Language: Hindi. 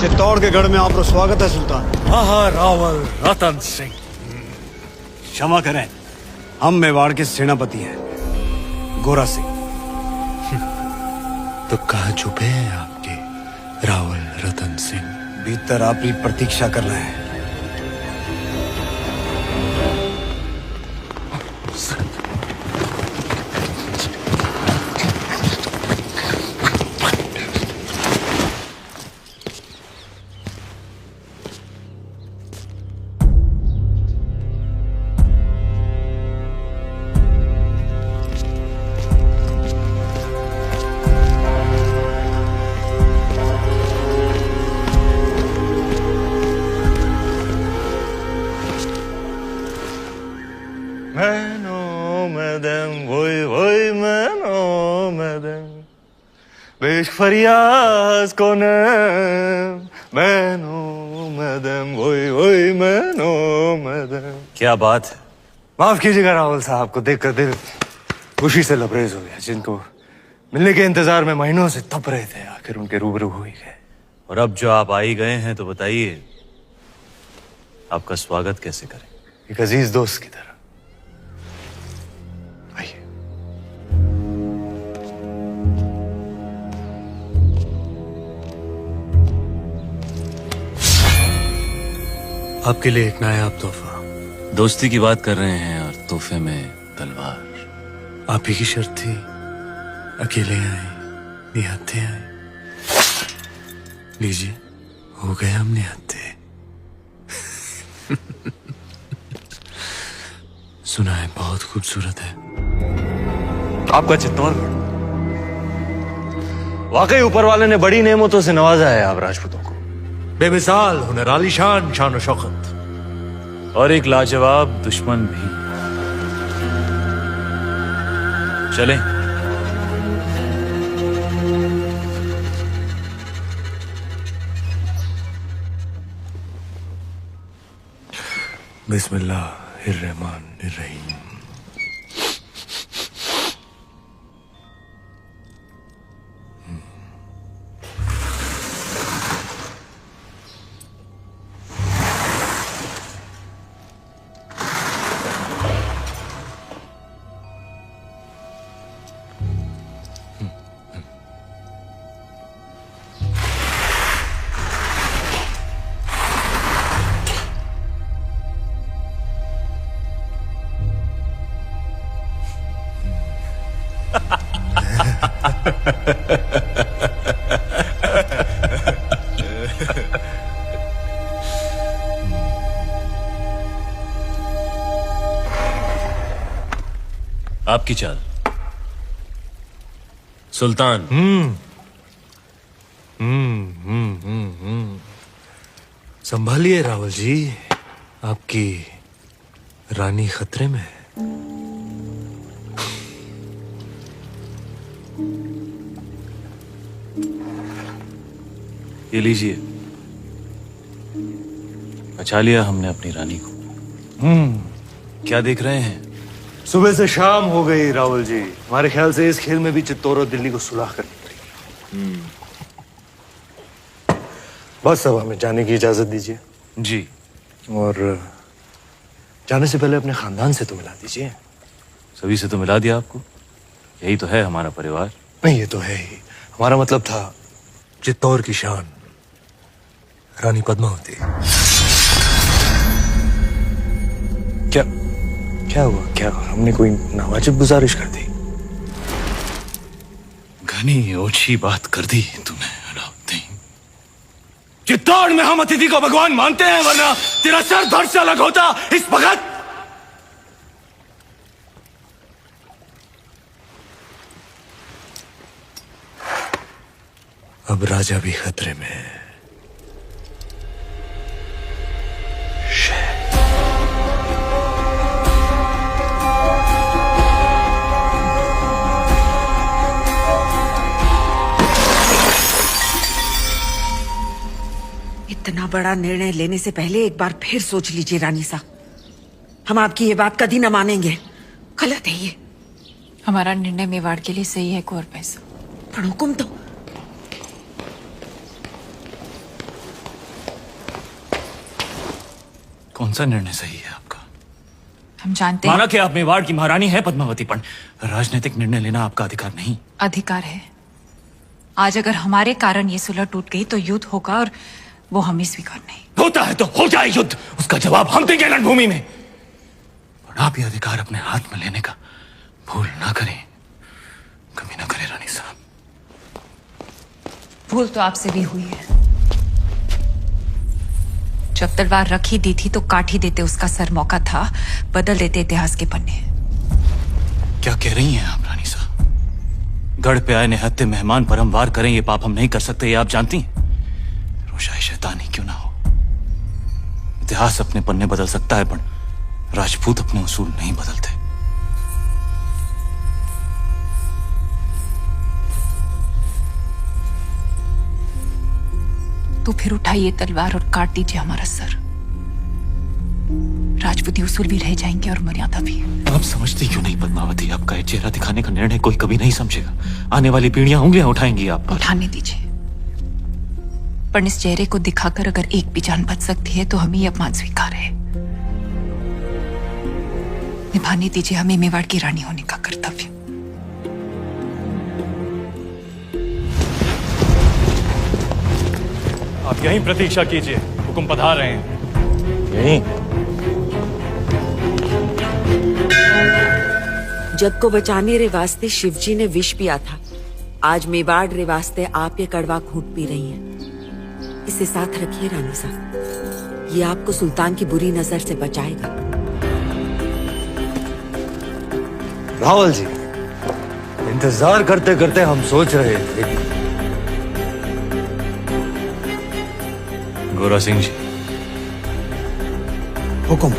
चित्तौड़ के गढ़ में आपका स्वागत है सुल्तान। महारावल रतन सिंह। क्षमा करें, हम मेवाड़ के सेनापति हैं, गोरा सिंह। तो कहाँ छुपे हैं आपके रावल रतन सिंह? भीतर आपकी प्रतीक्षा कर रहे हैं। Beş feryaz konem meno medem voy voy meno medem। क्या बात है? माफ कीजिएगा रावल साहब को देखकर दिल खुशी से लबरेज हो गया। जिनको मिलने के इंतजार में महीनों से तप रहे थे, आखिर उनके रूबरू हो ही गए। और अब जो आप आ ही गए हैं तो बताइए आपका स्वागत कैसे करें? एक अजीज दोस्त की तरह। आइए। आपके लिए एक नायाब तोहफा। दोस्ती की बात कर रहे हैं और तोहफे में तलवार। आप ही की शर्त थी, अकेले आए, निहत्थे आए। लीजिए, हो गए हम निहत्थे। सुना है बहुत खूबसूरत है। आपका चित्तौड़गढ़ वाकई ऊपर वाले ने बड़ी नेमतों से नवाजा है आप राजपूतों को। बेमिसाल हुनर, आलीशान शान शौकत और एक लाजवाब दुश्मन भी। चलें। बिस्मिल्लाहिर्रहमानिर्रहीम। आपकी चाल सुल्तान। संभालिए रावल जी, आपकी रानी खतरे में है। ये लीजिए, बचा लिया हमने अपनी रानी को। क्या देख रहे हैं? सुबह से शाम हो गई रावल जी। हमारे ख्याल से इस खेल में भी चित्तौड़ और दिल्ली को सुलह करनी पड़ेगी। बस अब हमें जाने की इजाजत दीजिए। जी। और जाने से पहले अपने खानदान से तो मिला दीजिए। सभी से तो मिला दिया आपको, यही तो है हमारा परिवार। नहीं, ये तो है ही। हमारा मतलब था चित्तौड़ की शान रानी पद्मावती। क्या क्या हुआ? क्या हमने कोई नावाजिब गुजारिश कर दी? घनी ओछी बात कर दी तूने अलाउद्दीन। चित्तौड़ में हम अतिथि को भगवान मानते हैं, वरना तेरा सर धड़ से अलग होता इस भगत। अब राजा भी खतरे में है। इतना बड़ा निर्णय लेने से पहले एक बार फिर सोच लीजिए रानी साहब। हम आपकी ये बात कभी न मानेंगे। गलत है ये। हमारा निर्णय मेवाड़ के लिए सही है कुंवर पैसा। पर हुकुम तो कौन सा निर्णय सही है आपका? हम जानते हैं माना कि आप मेवाड़ की महारानी है पद्मावती, पर राजनीतिक निर्णय लेना आपका अधिकार नहीं। अधिकार है। आज अगर हमारे कारण ये सुलह टूट गई तो युद्ध होगा और वो हमें स्वीकार नहीं। होता है तो हो जाए युद्ध, उसका जवाब हम देंगे रणभूमि में। पर आप ये अधिकार अपने हाथ में लेने का भूल ना करें, कभी ना करें रानी साहब। भूल तो आपसे भी हुई है। जब तलवार रखी दी थी तो काट ही देते उसका सर, मौका था बदल देते इतिहास के पन्ने। क्या कह रही हैं आप रानी साहब? गढ़ पे आए निहत्थे मेहमान पर हम वार करें, ये पाप हम नहीं कर सकते, ये आप जानती हैं। रोशाई शैतानी क्यों ना हो, इतिहास अपने पन्ने बदल सकता है, पर राजपूत अपने उसूल नहीं बदलते। तो फिर उठाइए तलवार और काट दीजिए हमारा सर। राजपूती उसूल भी रह जाएंगे और मर्यादा भी। आप समझती क्यों नहीं पद्मावती, आपका ये चेहरा दिखाने का निर्णय कोई कभी नहीं समझेगा। आने वाली पीढ़ियां उंगलियां उठाएंगी आप पर। उठाने दीजिए, पर इस चेहरे को दिखाकर अगर एक भी जान बच सकती है तो हमें ये अपमान स्वीकार है। निभाने दीजिए हमें मेवाड़ की रानी होने का कर्तव्य। आप यहीं प्रतीक्षा कीजिए, हुक्म पधार रहे हैं। यहीं? जग को बचाने रे वास्ते शिवजी ने विष पिया था। आज मेवाड़ रे वास्ते आप ये कड़वा घूंट पी रही हैं। इसे साथ रखिए रानी साहब, ये आपको सुल्तान की बुरी नजर से बचाएगा। रावल जी, इंतजार करते करते हम सोच रहे थे। गोरा सिंह जी, हुक्म।